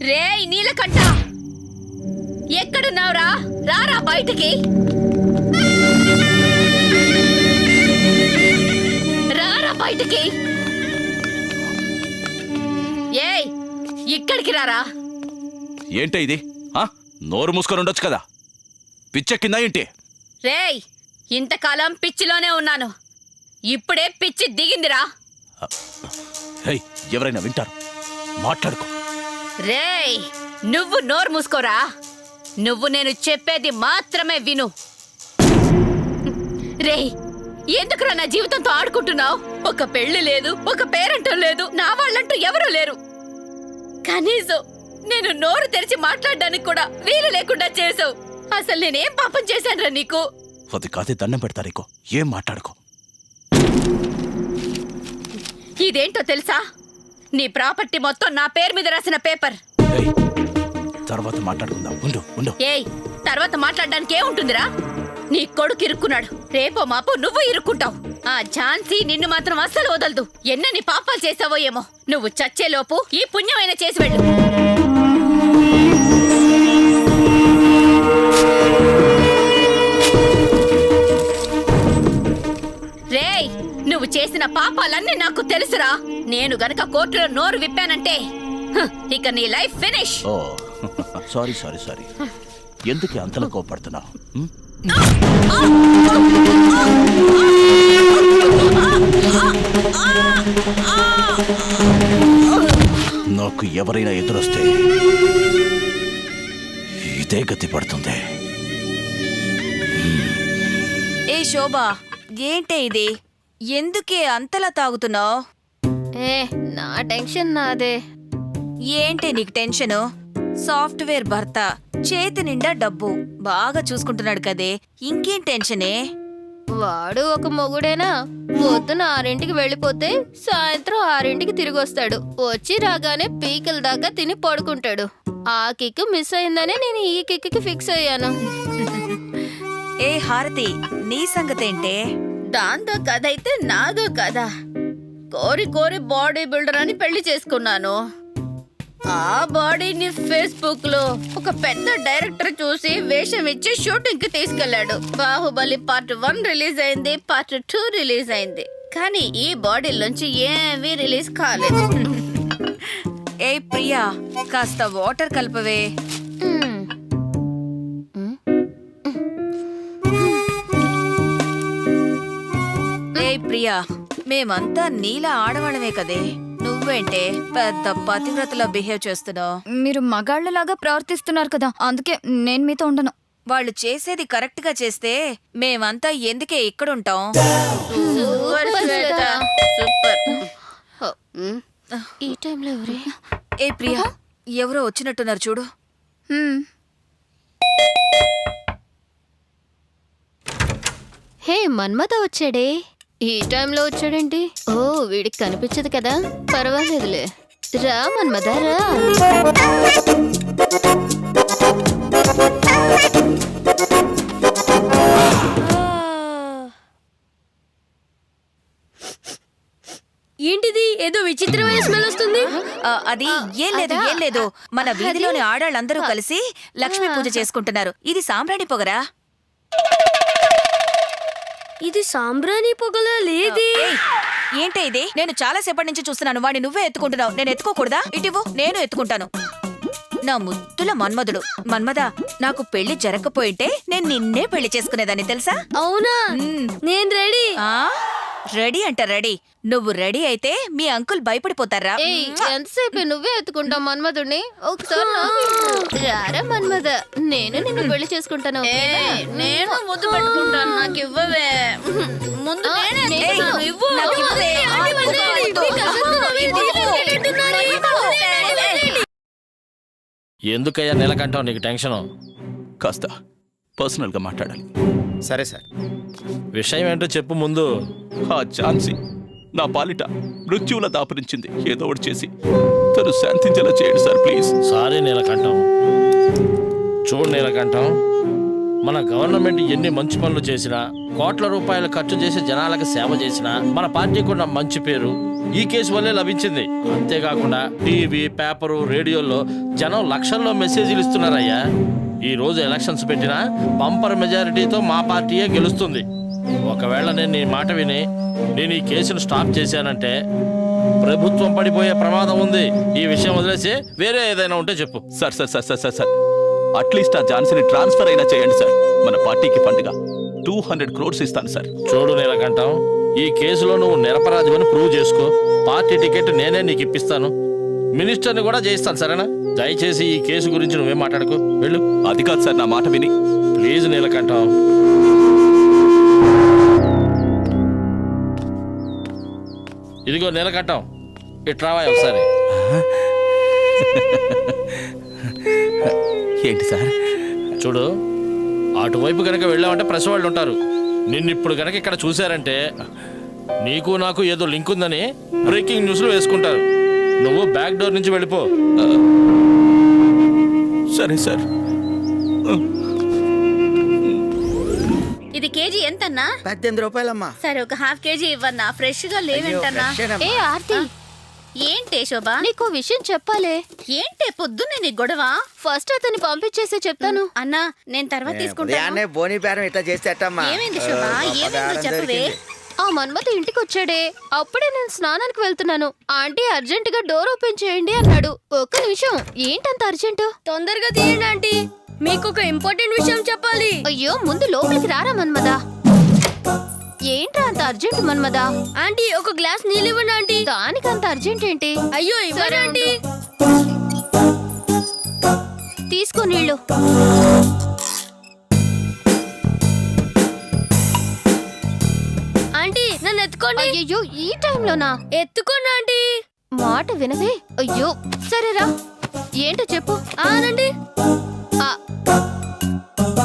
రేయ్ నీలకంఠ, ఎక్కడున్నావురా? రారా బయటికి, రారా బయటికి. ఏయ్ ఇక్కడికి రారా. ఏంటి ఇది? నోరు మూసుకొని ఉండొచ్చు కదా, పిచ్చెక్కిందా ఏంటి? రేయ్ ఇంతకాలం పిచ్చిలోనే ఉన్నాను, ఇప్పుడే పిచ్చి దిగిందిరా. ఎవరైనా వింటారు, మాట్లాడుకో. రేయ్ నువ్వు నోరు మూసుకోరా, నువ్వు నేను చెప్పేది మాత్రమే విను. రేయ్ ఎందుకురా నా జీవితంతో ఆడుకుంటున్నావు? ఒక పెళ్లి లేదు, ఒక పేరంటం లేదు, నా వాళ్ళంటూ ఎవరూ లేరు. కనీసం నేను నోరు తెరిచి మాట్లాడడానికి కూడా వీలు లేకుండా చేసావు. అసలు నేనేం పాపం చేశానురా నీకు? అది కాదే దండం పెడతారేకో, ఏం మాట్లాడుకో. ఇదేంటో తెలుసా? నీ ప్రాపర్టీ మొత్తం నా పేరు మీద రాసిన పేపర్. తర్వాత మాట్లాడుకుందాం, ఉండు ఉండు. ఏయ్ తర్వాత మాట్లాడడానికి ఏముంటుందిరా? నీ కొడుకు ఇరుక్కున్నాడు, రేపో మాపో నువ్వు ఇరుక్కుంటావు. ఆ ఝాన్సీ నిన్ను మాత్రం అస్సలు వదలదు. ఎన్నని పాపాలు చేసావో ఏమో. నువ్వు చచ్చేలోపు ఈ పుణ్యమైన చేసి వెళ్ళు. రేయ్ నువ్వు చేసిన పాపాలన్నీ నాకు తెలుసురా. నేను గనక కోర్టులో నోరు విప్పానంటే ఇక నీ లైఫ్ ఫినిష్. ఓ సారీ సారీ సారీ. ఎందుకు అంతలా కోపడుతున్నావు? నాకు ఎవరైనా ఎదురొస్తే ఇదే గతి పడుతుంది. ఏ శోభా, ఏంటే ఇది? ఎందుకే అంతలా తాగుతున్నావు? నా టెన్షన్ నాదే. ఏంటి నీకు టెన్షను? సాఫ్ట్వేర్ భర్త, చేతి నిండా డబ్బు, బాగా చూసుకుంటున్నాడు కదే, ఇంకేం టెన్షనే? వాడు ఒక మొగుడేనా? పొద్దున 6ంటికి వెళ్ళిపోతే సాయంత్రం 6ంటికి తిరిగి వస్తాడు. వచ్చి రాగానే పీకల దాకా తిని పడుకుంటాడు. ఆ కిక్ మిస్ అయిందనే నేను ఈ కిక్కి ఫిక్స్ అయ్యాను. ఏ హారతి, నీ సంగతేంటే? దాంతో కథ అయితే నాదో కదా. కోరి కోరి బాడీ బిల్డర్ అని పెళ్లి చేసుకున్నాను. ఆ బాడీని ఫేస్బుక్ లో ఒక పెద్ద డైరెక్టర్ చూసి వేషం ఇచ్చి షూటింగ్ కి తీసుకెళ్లాడు. బాహుబలి పార్ట్ 1 రిలీజ్ అయింది, పార్ట్ 2 రిలీజ్ అయింది, కానీ ఈ బాడీలోంచి ఏమీ రిలీజ్ కాలేదు. ఏ ప్రియా, కాస్త వాటర్ కలపవే. ఏ ప్రియా, మేమంతా నీలా ఆడవాళ్ళమే కదే, నువ్వేంటే పెద్ద పతివ్రతలా బిహేవ్ చేస్తున్నావు? మీరు మగాళ్ళలాగా ప్రవర్తిస్తున్నారు కదా, అందుకే నేను మీతో ఉండను. వాళ్ళు చేసేది కరెక్ట్ గా చేస్తే మేమంతా ఎందుకే ఇక్కడుంటాం? ఈ టైంలో ఎవరే? ఏ ప్రియా, ఎవరో వచ్చినట్టున్నారు చూడు. హే మన్మథ వచ్చాడే. ఈ టైంలో వచ్చాడేంటి? ఓ వీడికి కనిపించదు కదా, పర్వాలేదులే. రా మన్మథ రా. ఏంటిది? ఏదో విచిత్రమైన స్మెల్ వస్తుంది. అది ఏం లేదు, మన వీధిలోని ఆడాళ్ళందరూ కలిసి లక్ష్మీ పూజ చేసుకుంటున్నారు. ఇది సాంబ్రాణి పొగరా? ఇది సాంబ్రాణి పొగలా లేదే. ఏంటే ఇది? నేను చాలా సేపటి నుంచి చూస్తున్నాను, వాడిని నువ్వే ఎత్తుకుంటున్నావు. నేను ఎత్తుకోకూడదా? ఇటివ్వు, నేను ఎత్తుకుంటాను. నా ముద్దుల మన్మధుడు. మన్మధ, నాకు పెళ్లి జరగకపోయింటే నేను నిన్నే పెళ్లి చేసుకునేదాన్ని తెలుసా? అవునా? నేను రెడీ. రెడీ అంట రెడీ. నువ్వు రెడీ అయితే మీ అంకుల్ భయపడిపోతారా? ఎంతసేపు నువ్వే ఎత్తుకుంటావు మన్మధుడిని? ఒకసారి రారా మన్మథ, నేను నిన్ను పెళ్లి చేసుకుంటాను. నేను ముద్దు పెట్టుకుంటాను, నాకు ఇవ్వవే. ముందు ఎందుకయ్యా నీలకంఠం నీకు టెన్షను? కాస్త పర్సనల్ గా మాట్లాడాలి. సరే సార్, విషయం ఏంటో చెప్పు ముందు. ఆ ఝాన్సీ నా పాలిట మృత్యువుల దాపరించింది. ఏదో ఒకటి చేసి తను శాంతించేలా చేయండి సార్ ప్లీజ్. సారీ నీలకంఠం. చూడు నీలకంఠం, మన గవర్నమెంట్ ఎన్ని మంచి పనులు చేసినా, కోట్ల రూపాయలు ఖర్చు చేసి జనాలకు సేవ చేసినా మన పార్టీకి ఉన్న మంచి పేరు ఈ కేసు వల్లే లభించింది. అంతేకాకుండా టీవీ, పేపరు, రేడియోల్లో జనం లక్షల్లో మెసేజ్లు ఇస్తున్నారయ్యా. ఈ రోజు ఎలక్షన్స్ పెట్టినా బంపర్ మెజారిటీతో మా పార్టీయే గెలుస్తుంది. ఒకవేళ నేను నీ మాట విని నేను ఈ కేసును స్టాప్ చేశానంటే ప్రభుత్వం పడిపోయే ప్రమాదం ఉంది. ఈ విషయం వదిలేసి వేరే ఏదైనా ఉంటే చెప్పు. Sir sir sir sir sir sir at least ఆ ఝాన్సీని ట్రాన్స్ఫర్ అయినా చేయండి సార్. మన పార్టీకి ఫండ్గా 200 crores ఇస్తాను సార్. చూడు నీలకంఠం, ఈ కేసులో నువ్వు నిరపరాధివని ప్రూవ్ చేసుకో. పార్టీ టికెట్ నేనే నీకు ఇప్పిస్తాను. మినిస్టర్ని కూడా చేయిస్తాను, సరేనా? దయచేసి ఈ కేసు గురించి నువ్వేం మాట్లాడుకో, వెళ్ళు. అది కాదు సార్, నా మాట విని. ప్లీజ్ నీలకంఠం. ఇదిగో నీలకంఠం, ఇట్రావా ఒకసారి. ఏంటి సార్? చూడు, అటువైపు కనుక వెళ్ళామంటే ప్రెస్ వాళ్ళు ఉంటారు. నిన్నిప్పుడు కనుక ఇక్కడ చూశారంటే నీకు నాకు ఏదో లింక్ ఉందని బ్రేకింగ్ న్యూస్లు వేసుకుంటారు. నువ్వు బ్యాక్ డోర్ నుంచి వెళ్ళిపో. సరే సార్. ఇది కేజీ ఎంతన్నా? 18 రూపాయలమ్మా. సరే, ఒక హాఫ్ కేజీ ఇవ్వన్నా. ఫ్రెష్ గా లేవేంటన్నా? ఏ ఆర్తి, ఏంటే శోభ? నీకు విషయం చెప్పాలే. ఏంటే పొద్దున్నే నీ గొడవ? ఫస్ట్ అతన్ని పంపించేసే చెప్తాను. అన్నా, నేను తర్వాత తీసుకుంటాను. బోని బేరం ఇట్లా చేస్తే అట్టమ్మా. ఏమైంది శోభ? ఏమైందో చెప్పవే. ఆ మన్మథ ఇంటికి వచ్చాడే, అప్పుడే నేను స్నానానికి వెళ్తున్నాను. ఆంటీ అర్జెంట్ గా డోర్ ఓపెన్ చేయండి అన్నాడు. ఒక్క నిమిషం, ఏంటంత అర్జెంట్? తొందరగా తీయండి ఆంటీ, మీకు ఒక ఇంపార్టెంట్ విషయం చెప్పాలి. అయ్యో, ముందు లోపలికి రారా మన్మథ. ఏంట్రా అంత అర్జెంట్ మన్మథ? ఆంటీ, ఒక గ్లాస్ నీళ్ళు ఇవ్వండి ఆంటీ. దానికి అంత అర్జెంట్ ఏంటి? అయ్యో, ఇవ్వండి ఆంటీ. తీసుకో నీళ్ళు. ఆంటీ, నన్ను ఎత్తుకోండి. అయ్యో, ఈ టైంలోనా? ఎత్తుకోండి ఆంటీ. మాట వినవే. అయ్యో, సరేరా, ఏంటో చెప్పు. ఆనండి, ఆ,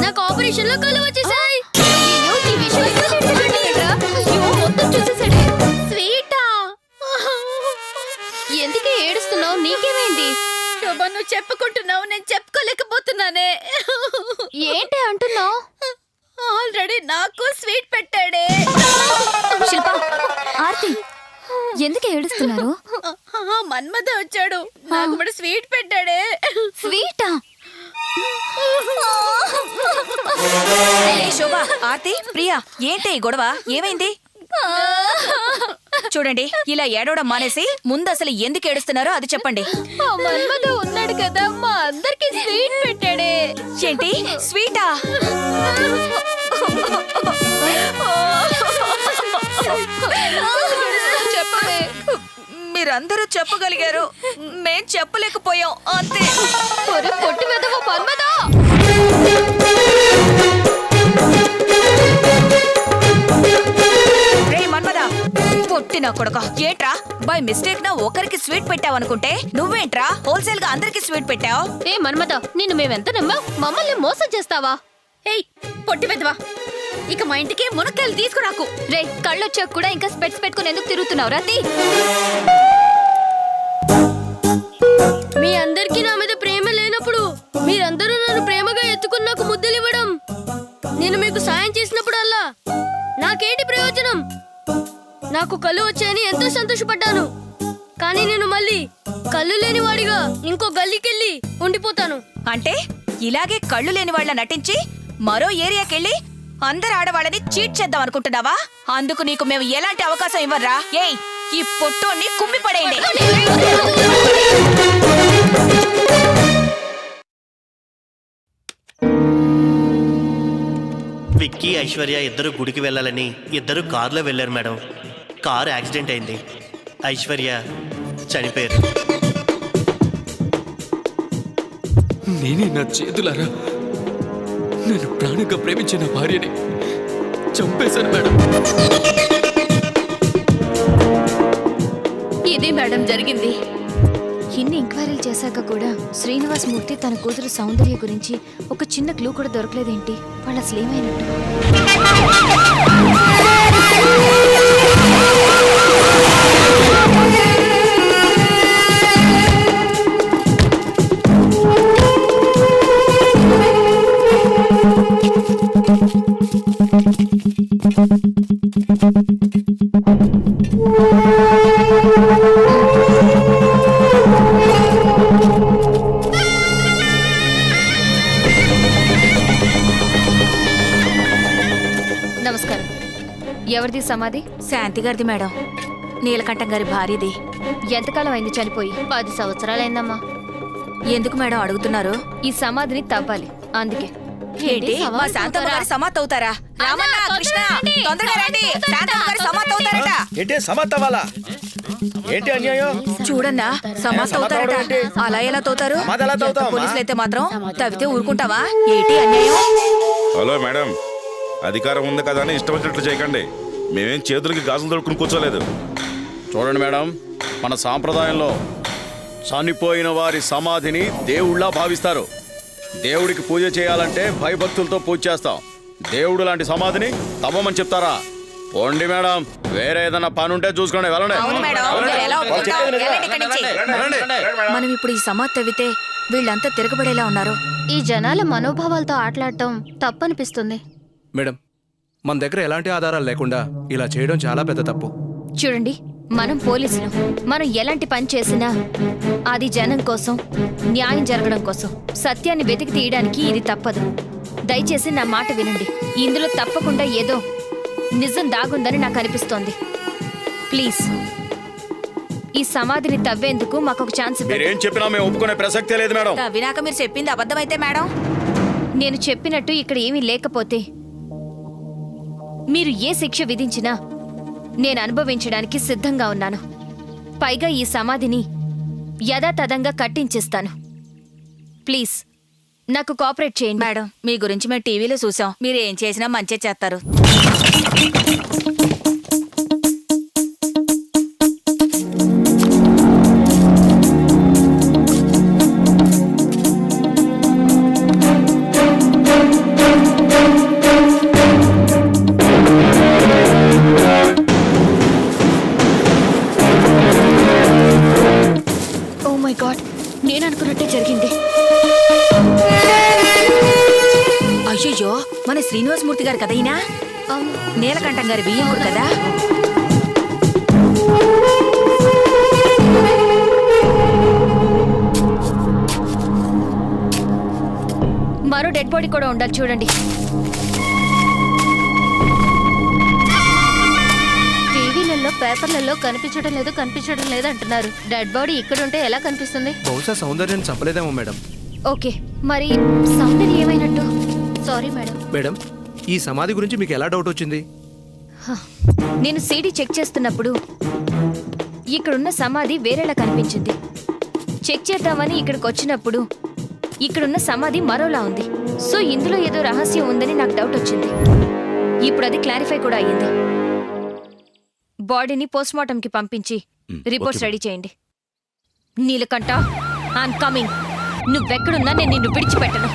నాకు ఆపరేషన్ లో కళ్ళు వచ్చేసాయి. అయ్యో, ఈ విషయం ఎక్కడ చెప్పాడంటేరా? అయ్యో, మొత్తం చూసేసాడే. స్వీటా? ఎందుకే ఏడుస్తున్నావు? నీకేమైంది? శోభ, నువ్వు చెప్పుకుంటున్నావు, నేను చెప్పుకోలేకపోతున్నానే. ఏంటి అంటున్నావు? ఆల్రెడీ నాకు స్వీట్ పెట్టాడే. శిల్ప, ఆర్తి, ఎందుకు ఏడుస్తున్నారు? మన్మథ వచ్చాడు, నాకు కూడా స్వీట్ పెట్టాడే. స్వీటా? ఏ శోభ, ఆర్తి, ప్రియా, ఏంటి ఈ గొడవ? ఏమైంది? చూడండి, ఇలా ఏడవడం మానేసి ముందు అసలు ఎందుకు ఏడుస్తున్నారో అది చెప్పండి. ఆ మన్మథ ఉన్నాడు కదా, మా అందరికి స్వీట్ పెట్టాడే. ఏంటి స్వీటా? చెప్పవే. మీరందరూ చెప్పగలిగారు, మేం చెప్పలేకపోయాం అంతే. ఒరే పొట్టి వెదవ మన్మథ! రే మన్మథ, పొట్టిన కొడక, ఏంట్రా బై మిస్టేక్ నా ఒకరికి స్వీట్ పెట్టావనుకుంటే నువ్వేంట్రా హోల్సేల్ గా అందరికి స్వీట్ పెట్టావు? ఏ మన్మథ, నిన్ను మేమెంత నమ్మా? మమ్మల్ని మోసం చేస్తావా? ఏయ్, పొట్టి పెద్దవా, ఇక మా ఇంటికి మునక్కాయలు తీసుకురాకు. రే, కళ్ళొచ్చాక కూడా ఇంకా స్పెట్స్ పెట్టుకుని ఎందుకు తిరుగుతున్నావు? రాతి, మీ అందరికీ నా మీద ప్రేమ లేనప్పుడు మీరందరూ నన్ను ప్రేమగా ఎత్తుకుని నాకు ముద్దలు ఇవ్వడం, నేను మీకు సాయం చేసినప్పుడల్లా నాకేంటి ప్రయోజనం? నాకు కళ్ళు వచ్చాయని ఎంతో సంతోషపడ్డాను, కానీ నేను మళ్ళీ కళ్ళు లేని వాడిగా ఇంకో గల్లీకెళ్ళి ఉండిపోతాను. అంటే ఇలాగే కళ్ళు లేని వాళ్ళ నటించి మరో ఏరియాకెళ్ళి అందరు ఆడవాళ్ళని చీట్ చేద్దాం అనుకుంటున్నావా? అందుకు నీకు మేము ఎలాంటి అవకాశం ఇవ్వర్రా. ఏయ్, ఈ పొట్టోన్ని కుమ్మి పడేయండి. విక్కీ, ఐశ్వర్య ఇద్దరు గుడికి వెళ్ళాలని ఇద్దరు కారులో వెళ్ళారు మేడం. కారు యాక్సిడెంట్ అయింది. ఐశ్వర్య చనిపోయారు. నేనే నా చేతులారా నేను ప్రాణంగా ప్రేమించిన భార్యని చంపేశాను మేడం. ఇది మేడం జరిగింది. ఇన్ని ఎంక్వైరీలు చేశాక కూడా శ్రీనివాస్ మూర్తి తన కూతురు సౌందర్య గురించి ఒక చిన్న క్లూ కూడా దొరకలేదేంటి? వాళ్ళు అసలు ఏమైనట్టు? నమస్కారం. ఎవరిది సమాధి? శాంతి గారిది మేడం, నీలకంఠం గారి భార్యది. ఎంతకాలం అయింది చనిపోయి? 10 సంవత్సరాలైందమ్మా. ఎందుకు మేడం అడుగుతున్నారు? ఈ సమాధిని తవ్వాలి, అందుకే. ఏంటి మా శాంతమ్మ గారు సమాధి అవుతారా? రామన్న, కృష్ణ, తొందరగా రండి. శాంతమ్మ గారు సమాధి అవుతారట. ఏంటి సమర్థ వాళ్ళ ఏంటి అన్యాయం? చూడన్నా, సమాధి అవుతారట. అలా ఎలా తవ్వుతారు? సమాధి ఎలా తవ్వుతావమ్మా? పోలీసులు అయితే మాత్రం తవ్వితే ఊరుకుంటావా? ఏంటి అన్యాయం? హలో మేడం, అధికారం ఉంది కదా అని ఇష్టం వచ్చినట్లు చేయకండి. మేమేం చేతులకి గాజులు దొరుకుని కూర్చోలేదు. చూడండి మేడం, మన సాంప్రదాయంలో చనిపోయిన వారి సమాధిని దేవుళ్ళ భావిస్తారు. దేవుడికి పూజ చేయాలంటే భయభక్తులతో పూజ చేస్తాం. దేవుడు లాంటి సమాధిని తవ్వమని చెప్తారా? పోండి మేడం, వేరే ఏదైనా పని ఉంటే చూసుకోండి, వెళ్ళండి. అవును మేడం, మీరు ఎలా ఒప్పుకుంటాం? వెళ్ళండి ఇక్కడి నుంచి. మనం ఇప్పుడు ఈ సమాధి తవ్వితే వీళ్ళంతా తిరగబడేలా ఉన్నారు. ఈ జనాల మనోభావాలతో ఆటలాడటం తప్పనిపిస్తుంది. మేడం, మన దగ్గర ఎలాంటి ఆధారాలు లేకుండా ఇలా చేయడం చాలా పెద్ద తప్పు. చూడండి, మనం పోలీసులు. మనం ఎలాంటి పని చేసినా అది జనం కోసం, న్యాయం జరగడం కోసం, సత్యాన్ని వెతికి తీయడానికి ఇది తప్పదు. దయచేసి నా మాట వినండి. ఇందులో తప్పకుండా ఏదో నిజం దాగుందని నాకు అనిపిస్తోంది. ప్లీజ్, ఈ సమాధిని తవ్వేందుకు మాకు ఒక ఛాన్స్ ఇవ్వండి. మీరేం చెప్పినా మేము ఒప్పుకునే ప్రసక్తే లేదు మేడం. తవ్వినాక మీరు చెప్పింది అబద్ధమైతే మేడం? నేను చెప్పినట్టు ఇక్కడ ఏమీ లేకపోతే మీరు ఏ శిక్ష విధించినా నేను అనుభవించడానికి సిద్ధంగా ఉన్నాను. పైగా ఈ సమాధిని యథాతథంగా కట్టించేస్తాను. ప్లీజ్, నాకు కోఆపరేట్ చేయండి. మేడం, మీ గురించి మేము టీవీలో చూసాం. మీరు ఏం చేసినా మంచి చేస్తారు. ఓ మై గాడ్, నేను అనుకున్నట్టే జరిగింది. అయ్యయ్యో, మన శ్రీనివాసమూర్తి గారు కదా ఈయన? నీలకంఠం గారి బియ్యం కదా? మరో డెడ్ బాడీ కూడా ఉండాలి, చూడండి. టీవీలలో, పేపర్లలో కనిపించడం లేదు అంటున్నారు. డెడ్ బాడీ ఇక్కడ ఉంటే ఎలా కనిపిస్తుంది? బహుశా సౌందర్యం చంపలేదేమో మేడం. ఓకే, మరి సౌందర్యం ఏమైనట్టు? Sorry madam. మేడం, ఈ సమాధి గురించి మీకు ఎలా డౌట్ వచ్చింది? నేను సీడీ చెక్ చేస్తున్నప్పుడు ఇక్కడున్న సమాధి వేరేలా కనిపించింది. చెక్ చేద్దామని ఇక్కడికి వచ్చినప్పుడు ఇక్కడున్న సమాధి మరోలా ఉంది. సో ఇందులో ఏదో రహస్యం ఉందని నాకు డౌట్ వచ్చింది. ఇప్పుడు అది క్లారిఫై కూడా అయ్యింది. బాడీని పోస్ట్మార్టంకి పంపించి రిపోర్ట్స్ రెడీ చేయండి. Neelakantha, I'm coming. నువ్వెక్కడున్నా నేను నిన్ను విడిచిపెట్టను.